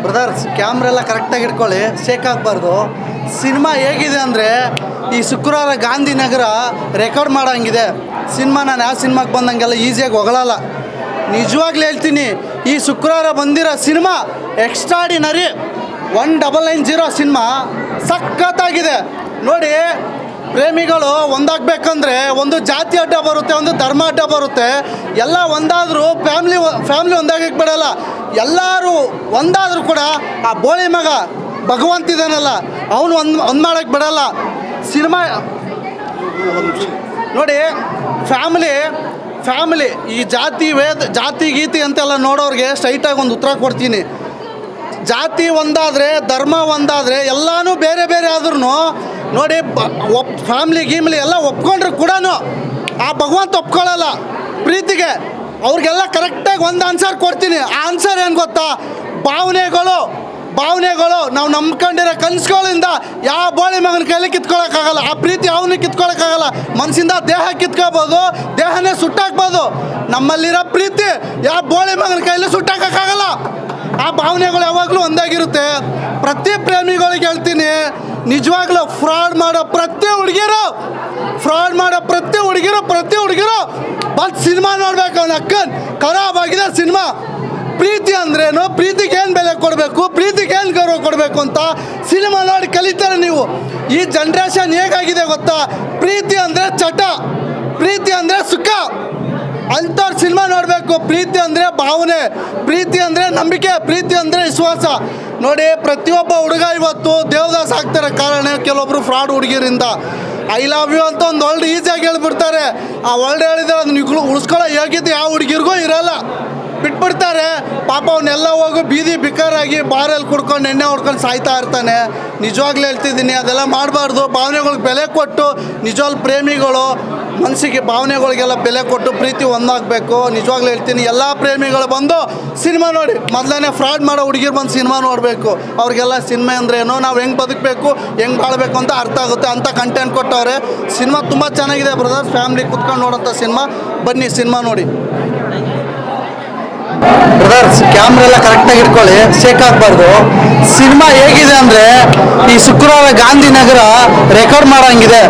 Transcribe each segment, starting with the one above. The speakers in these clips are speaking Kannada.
ಬ್ರದರ್ಸ್ ಕ್ಯಾಮ್ರಾ ಎಲ್ಲ ಕರೆಕ್ಟಾಗಿ ಇಟ್ಕೊಳ್ಳಿ, ಶೇಕ್ ಆಗಬಾರ್ದು. ಸಿನಿಮಾ ಹೇಗಿದೆ ಅಂದರೆ ಈ ಶುಕ್ರವಾರ ಗಾಂಧಿನಗರ ರೆಕಾರ್ಡ್ ಮಾಡೋಂಗಿದೆ. ಸಿನಿಮಾ ನಾನು ಯಾವ ಸಿನಿಮಾಗೆ ಬಂದಂಗೆಲ್ಲ ಈಸಿಯಾಗಿ ಹೊಗಳಲ್ಲ. ನಿಜವಾಗ್ಲೂ ಹೇಳ್ತೀನಿ, ಈ ಶುಕ್ರವಾರ ಬಂದಿರೋ ಸಿನಿಮಾ ಎಕ್ಸ್ಟ್ರಾಡಿನರಿ. 1990 ಸಿನಿಮಾ ಸಖತ್ತಾಗಿದೆ ನೋಡಿ. ಪ್ರೇಮಿಗಳು ಒಂದಾಗಬೇಕಂದ್ರೆ ಒಂದು ಜಾತಿ ಅಡ್ಡ ಬರುತ್ತೆ, ಒಂದು ಧರ್ಮ ಅಡ್ಡ ಬರುತ್ತೆ. ಎಲ್ಲ ಒಂದಾದರೂ ಫ್ಯಾಮ್ಲಿ ಒಂದಾಗಕ್ಕೆ ಬಿಡಲ್ಲ. ಎಲ್ಲರೂ ಒಂದಾದರೂ ಕೂಡ ಆ ಬೋಳಿ ಮಗ ಭಗವಂತ ಇದ್ದಾನಲ್ಲ, ಅವನು ಒಂದು ಮಾಡೋಕ್ಕೆ ಬಿಡಲ್ಲ. ಸಿನಿಮಾ ನೋಡಿ, ಫ್ಯಾಮಿಲಿ ಈ ಜಾತಿ ಗೀತಿ ಅಂತೆಲ್ಲ ನೋಡೋರಿಗೆ ಸ್ಟ್ರೈಟಾಗಿ ಒಂದು ಉತ್ತರ ಕೊಡ್ತೀನಿ. ಜಾತಿ ಒಂದಾದರೆ, ಧರ್ಮ ಒಂದಾದರೆ, ಎಲ್ಲನೂ ಬೇರೆ ಬೇರೆ ಆದ್ರೂ ನೋಡಿ ಫ್ಯಾಮ್ಲಿ ಎಲ್ಲ ಒಪ್ಕೊಂಡ್ರು ಕೂಡ ಆ ಭಗವಂತ ಒಪ್ಕೊಳ್ಳಲ್ಲ ಪ್ರೀತಿಗೆ. ಅವ್ರಿಗೆಲ್ಲ ಕರೆಕ್ಟಾಗಿ ಒಂದು ಆನ್ಸರ್ ಕೊಡ್ತೀನಿ. ಆ ಆನ್ಸರ್ ಏನು ಗೊತ್ತಾ? ಭಾವನೆಗಳು ನಾವು ನಂಬ್ಕೊಂಡಿರೋ ಕನಸುಗಳಿಂದ ಯಾವ ಬೋಳಿ ಮಗನ ಕೈಲಿ ಕಿತ್ಕೊಳ್ಳೋಕ್ಕಾಗಲ್ಲ. ಆ ಪ್ರೀತಿ ಅವನಿಗೆ ಕಿತ್ಕೊಳ್ಳೋಕ್ಕಾಗಲ್ಲ. ಮನಸ್ಸಿಂದ ದೇಹ ಕಿತ್ಕೋಬೋದು, ದೇಹನೇ ಸುಟ್ಟಾಕ್ಬೋದು. ನಮ್ಮಲ್ಲಿರೋ ಪ್ರೀತಿ ಯಾವ ಬೋಳಿ ಮಗನ ಕೈಲಿ ಸುಟ್ಟಾಕೋಕ್ಕಾಗಲ್ಲ. ಆ ಭಾವನೆಗಳು ಯಾವಾಗಲೂ ಒಂದಾಗಿರುತ್ತೆ. ಪ್ರತಿ ಪ್ರೇಮಿಗಳಿಗೆ ಹೇಳ್ತೀನಿ, ನಿಜವಾಗ್ಲೂ ಫ್ರಾಡ್ ಮಾಡೋ ಪ್ರತಿ ಹುಡುಗಿರು ಬಂದು ಸಿನಿಮಾ ನೋಡ್ಬೇಕು. ಅವನ ಅಕ್ಕನ್ ಖರಾಬ್ ಆಗಿದೆ ಸಿನಿಮಾ. ಪ್ರೀತಿ ಅಂದ್ರೇನು, ಪ್ರೀತಿಗೆ ಏನು ಬೆಲೆ ಕೊಡಬೇಕು, ಪ್ರೀತಿಗೆ ಏನು ಗೌರವ ಕೊಡಬೇಕು ಅಂತ ಸಿನಿಮಾ ನೋಡಿ ಕಲಿತಾರೆ ನೀವು. ಈ ಜನ್ರೇಷನ್ ಹೇಗಾಗಿದೆ ಗೊತ್ತಾ? ಪ್ರೀತಿ ಅಂದರೆ ಚಟ, ಪ್ರೀತಿ ಅಂದರೆ ಸುಖ. ಅಂಥವ್ರು ಸಿನಿಮಾ ನೋಡಬೇಕು. ಪ್ರೀತಿ ಅಂದರೆ ಭಾವನೆ, ಪ್ರೀತಿ ಅಂದರೆ ನಂಬಿಕೆ, ಪ್ರೀತಿ ಅಂದರೆ ವಿಶ್ವಾಸ. ನೋಡಿ, ಪ್ರತಿಯೊಬ್ಬ ಹುಡುಗ ಇವತ್ತು ದೇವದಾಸ್ ಆಗ್ತಾರೆ. ಕಾರಣ ಕೆಲವೊಬ್ರು ಫ್ರಾಡ್ ಹುಡುಗಿರಿಂದ ಐ ಲವ್ ಯು ಅಂತ ಒಂದು ವರ್ಲ್ಡ್ ಈಸಿಯಾಗಿ ಹೇಳ್ಬಿಡ್ತಾರೆ. ಆ ವರ್ಲ್ಡ್ ಹೇಳಿದ್ರೆ ಅದನ್ನ ಉಳಿಸ್ಕೊಳ್ಳೋ ಯೋಗ್ಯತೆ ಯಾವ ಹುಡುಗಿರಿಗೂ ಇರಲ್ಲ, ಬಿಟ್ಬಿಡ್ತಾರೆ. ಪಾಪ ಅವನ್ನೆಲ್ಲ ಹೋಗಿ ಬೀದಿ ಬಿಕಾರಾಗಿ ಬಾರಲ್ಲಿ ಕುಡ್ಕೊಂಡು ಎಣ್ಣೆ ಹೊಡ್ಕೊಂಡು ಸಾಯ್ತಾ ಇರ್ತಾನೆ. ನಿಜವಾಗ್ಲೂ ಹೇಳ್ತಿದ್ದೀನಿ, ಅದೆಲ್ಲ ಮಾಡಬಾರ್ದು. ಭಾವನೆಗಳಿಗೆ ಬೆಲೆ ಕೊಟ್ಟು, ನಿಜವಾಗ್ಲೂ ಪ್ರೇಮಿಗಳು ಮನಸ್ಸಿಗೆ ಭಾವನೆಗಳಿಗೆಲ್ಲ ಬೆಲೆ ಕೊಟ್ಟು ಪ್ರೀತಿ ಒಂದಾಗಬೇಕು. ನಿಜವಾಗ್ಲೂ ಹೇಳ್ತೀನಿ, ಎಲ್ಲ ಪ್ರೇಮಿಗಳು ಬಂದು ಸಿನಿಮಾ ನೋಡಿ. ಮೊದಲನೇ ಫ್ರಾಡ್ ಮಾಡೋ ಹುಡುಗಿರು ಬಂದು ಸಿನಿಮಾ ನೋಡಬೇಕು. ಅವ್ರಿಗೆಲ್ಲ ಸಿನಿಮಾ ಅಂದರೆ ಏನೋ, ನಾವು ಹೆಂಗೆ ಬದುಕಬೇಕು, ಹೆಂಗೆ ಬಾಳಬೇಕು ಅಂತ ಅರ್ಥ ಆಗುತ್ತೆ. ಅಂಥ ಕಂಟೆಂಟ್ ಕೊಟ್ಟವ್ರೆ. ಸಿನಿಮಾ ತುಂಬ ಚೆನ್ನಾಗಿದೆ ಬ್ರದರ್ಸ್. ಫ್ಯಾಮ್ಲಿ ಕುತ್ಕೊಂಡು ನೋಡೋಂಥ ಸಿನಿಮಾ. ಬನ್ನಿ ಸಿನಿಮಾ ನೋಡಿ. ಬ್ರದರ್ಸ್ ಕ್ಯಾಮ್ರಾ ಎಲ್ಲ ಕರೆಕ್ಟಾಗಿ ಇಟ್ಕೊಳ್ಳಿ, ಶೇಕ್ ಆಗಬಾರ್ದು. ಸಿನಿಮಾ ಹೇಗಿದೆ ಅಂದರೆ ಈ ಶುಕ್ರವಾರ ಗಾಂಧಿನಗರ ರೆಕಾರ್ಡ್ ಮಾಡೋಂಗಿದೆ.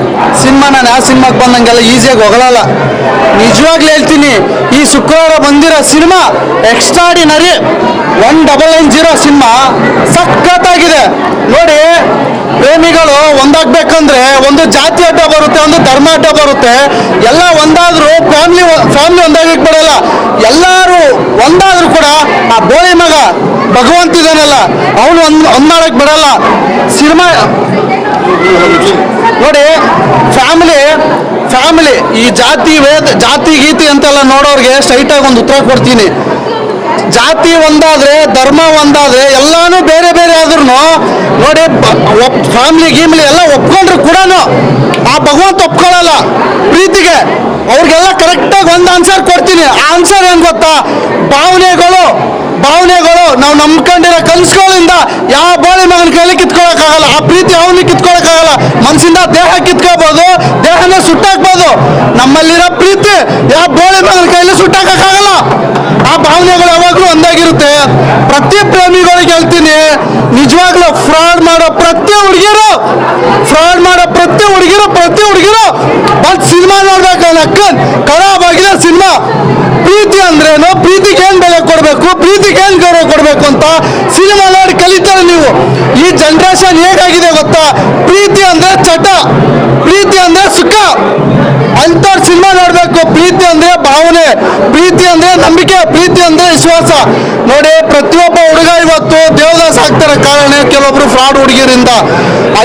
ಸಿನಿಮಾ ನಾನು ಯಾವ ಸಿನಿಮಾಗೆ ಬಂದಂಗೆಲ್ಲ ಈಸಿಯಾಗಿ ಹೊಗಳಲ್ಲ. ನಿಜವಾಗ್ಲೂ ಹೇಳ್ತೀನಿ, ಈ ಶುಕ್ರವಾರ ಬಂದಿರೋ ಸಿನಿಮಾ ಎಕ್ಸ್ಟ್ರಾಡಿನರಿ. 1990 ಸಿನಿಮಾ ಸಖತ್ತಾಗಿದೆ ನೋಡಿ. ಪ್ರೇಮಿಗಳು ಒಂದಾಗಬೇಕಂದ್ರೆ ಒಂದು ಜಾತಿ ಅಡ್ಡ ಬರುತ್ತೆ, ಒಂದು ಧರ್ಮ ಅಡ್ಡ ಬರುತ್ತೆ. ಎಲ್ಲ ಒಂದಾದರೂ ಫ್ಯಾಮ್ಲಿ ಒಂದಾಗಕ್ಕೆ ಬಿಡಲ್ಲ. ಎಲ್ಲರೂ ಒಂದಾದರೂ ಕೂಡ ಆ ಬೋಳಿ ಮಗ ಭಗವಂತ ಇದ್ದಾನಲ್ಲ, ಅವನು ಒಂದು ಮಾಡೋಕ್ಕೆ ಬಿಡಲ್ಲ. ಸಿನಿಮಾ ನೋಡಿ, ಫ್ಯಾಮಿಲಿ ಈ ಜಾತಿ ಗೀತಿ ಅಂತೆಲ್ಲ ನೋಡೋರಿಗೆ ಸ್ಟ್ರೈಟಾಗಿ ಒಂದು ಉತ್ತರ ಕೊಡ್ತೀನಿ. ಜಾತಿ ಒಂದಾದರೆ, ಧರ್ಮ ಒಂದಾದರೆ, ಎಲ್ಲನೂ ಬೇರೆ ಬೇರೆ ಆದ್ರೂ ನೋಡಿ ಫ್ಯಾಮ್ಲಿ ಎಲ್ಲ ಒಪ್ಕೊಂಡ್ರು ಕೂಡ ಆ ಭಗವಂತ ಒಪ್ಕೊಳ್ಳಲ್ಲ ಪ್ರೀತಿಗೆ. ಅವ್ರಿಗೆಲ್ಲ ಕರೆಕ್ಟಾಗಿ ಒಂದು ಆನ್ಸರ್ ಕೊಡ್ತೀನಿ. ಆ ಆನ್ಸರ್ ಏನು ಗೊತ್ತಾ? ಭಾವನೆಗಳು ನಾವು ನಂಬ್ಕೊಂಡಿರೋ ಕನಸುಗಳಿಂದ ಯಾವ ಬೋಳಿ ಮಗನ ಕೈಲಿ ಕಿತ್ಕೊಳ್ಳೋಕ್ಕಾಗಲ್ಲ. ಆ ಪ್ರೀತಿ ಅವನಿಗೆ ಕಿತ್ಕೊಳ್ಳೋಕ್ಕಾಗಲ್ಲ. ಮನಸ್ಸಿಂದ ದೇಹ ಕಿತ್ಕೋಬೋದು, ದೇಹನೇ ಸುಟ್ಟಾಕ್ಬೋದು. ನಮ್ಮಲ್ಲಿರೋ ಪ್ರೀತಿ ಯಾವ ಬೋಳಿ ಮಗನ ಕೈಲಿ ಸುಟ್ಟಾಕೋಕ್ಕಾಗಲ್ಲ. ಆ ಭಾವನೆಗಳು ಯಾವಾಗಲೂ ಒಂದಾಗಿರುತ್ತೆ. ಪ್ರತಿ ಪ್ರೇಮಿಗಳಿಗೆ ಹೇಳ್ತೀನಿ, ನಿಜವಾಗ್ಲೂ ಫ್ರಾಡ್ ಮಾಡೋ ಪ್ರತಿ ಹುಡುಗಿರು ಬಂದು ಸಿನಿಮಾ ನೋಡ್ಬೇಕು. ಅವನ ಅಕ್ಕನ್ ಖರಾಬ್ ಆಗಿದೆ ಸಿನಿಮಾ. ಪ್ರೀತಿ ಅಂದ್ರೇನು, ಪ್ರೀತಿಗೆ ಏನು ಬೆಲೆ ಕೊಡಬೇಕು, ಪ್ರೀತಿಗೆ ಏನು ಗೌರವ ಕೊಡಬೇಕು ಅಂತ ಸಿನಿಮಾ ನೋಡಿ ಕಲಿತಾರೆ ನೀವು. ಈ ಜನ್ರೇಷನ್ ಹೇಗಾಗಿದೆ ಗೊತ್ತಾ? ಪ್ರೀತಿ ಅಂದರೆ ಚಟ, ಪ್ರೀತಿ ಅಂದರೆ ಸುಖ. ಅಂಥವ್ರು ಸಿನಿಮಾ ನೋಡಬೇಕು. ಪ್ರೀತಿ ಅಂದರೆ ಭಾವನೆ, ಪ್ರೀತಿ ಅಂದರೆ ನಂಬಿಕೆ, ಪ್ರೀತಿ ಅಂದರೆ ವಿಶ್ವಾಸ. ನೋಡಿ, ಪ್ರತಿಯೊಬ್ಬ ಹುಡುಗ ಇವತ್ತು ದೇವದಾಸ್ ಆಗ್ತಾರೆ. ಕಾರಣ ಕೆಲವೊಬ್ರು ಫ್ರಾಡ್ ಹುಡುಗಿರಿಂದ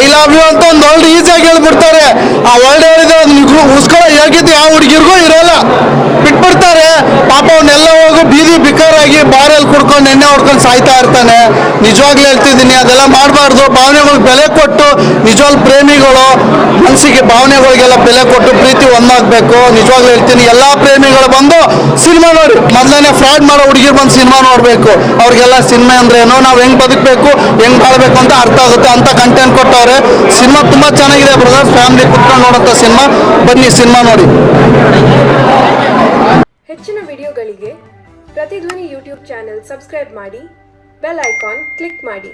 ಐ ಲವ್ ಯು ಅಂತ ಒಂದು ವರ್ಲ್ಡ್ ಈಸಿಯಾಗಿ ಹೇಳ್ಬಿಡ್ತಾರೆ. ಆ ವರ್ಲ್ಡ್ ಹೇಳಿದ್ರೆ ಅದನ್ನ ಉಳಿಸ್ಕೊಳ್ಳೋ ಯೋಗ್ಯತೆ ಯಾವ ಹುಡುಗಿರಿಗೂ ಇರೋಲ್ಲ, ಬಿಟ್ಬಿಡ್ತಾರೆ. ಪಾಪ ಅವನ್ನೆಲ್ಲ ಹೋಗಿ ಬೀದಿ ಬಿಕಾರಾಗಿ ಬಾರಲ್ಲಿ ಕುಡ್ಕೊಂಡು ಎಣ್ಣೆ ಹೊಡ್ಕೊಂಡು ಸಾಯ್ತಾ ಇರ್ತಾನೆ. ನಿಜವಾಗ್ಲೂ ಹೇಳ್ತಿದ್ದೀನಿ, ಅದೆಲ್ಲ ಮಾಡಬಾರ್ದು. ಭಾವನೆಗಳಿಗೆ ಬೆಲೆ ಕೊಟ್ಟು, ನಿಜವಾಗ್ಲೂ ಪ್ರೇಮಿಗಳು ಮನಸ್ಸಿಗೆ ಭಾವನೆಗಳಿಗೆಲ್ಲ ಬೆಲೆ ಕೊಟ್ಟು ಪ್ರೀತಿ ಒಂದಾಗಬೇಕು. ನಿಜವಾಗ್ಲೂ ಹೇಳ್ತೀನಿ, ಎಲ್ಲ ಪ್ರೇಮಿಗಳು ಬಂದು ಸಿನಿಮಾ ನೋಡಿ. ಮೊದಲನೇ ಫ್ರಾಡ್ ಮಾಡೋ ಹುಡುಗಿರು ಬಂದು ಸಿನಿಮಾ ನೋಡಬೇಕು. ಅವ್ರಿಗೆಲ್ಲ ಸಿನಿಮಾ ಅಂದ್ರೆ ಏನೋ, ನಾವು ಹೆಂಗೆ ಬದುಕಬೇಕು, ಹೆಂಗೆ ಬಾಳಬೇಕು ಅಂತ ಅರ್ಥ ಆಗುತ್ತೆ. ಅಂತ ಕಂಟೆಂಟ್ ಕೊಟ್ಟವ್ರೆ. ಸಿನಿಮಾ ತುಂಬ ಚೆನ್ನಾಗಿದೆ ಬ್ರದರ್ಸ್. ಫ್ಯಾಮಿಲಿ ಕುತ್ಕೊಂಡು ನೋಡೋಂಥ ಸಿನಿಮಾ. ಬನ್ನಿ ಸಿನಿಮಾ ನೋಡಿ. ಹೆಚ್ಚಿನ ವಿಡಿಯೋಗಳಿಗೆ ಪ್ರತಿಧ್ವನಿ ಯೂಟ್ಯೂಬ್ ಚಾನೆಲ್ ಸಬ್ಸ್ಕ್ರೈಬ್ ಮಾಡಿ, ಬೆಲ್ ಐಕಾನ್ ಕ್ಲಿಕ್ ಮಾಡಿ.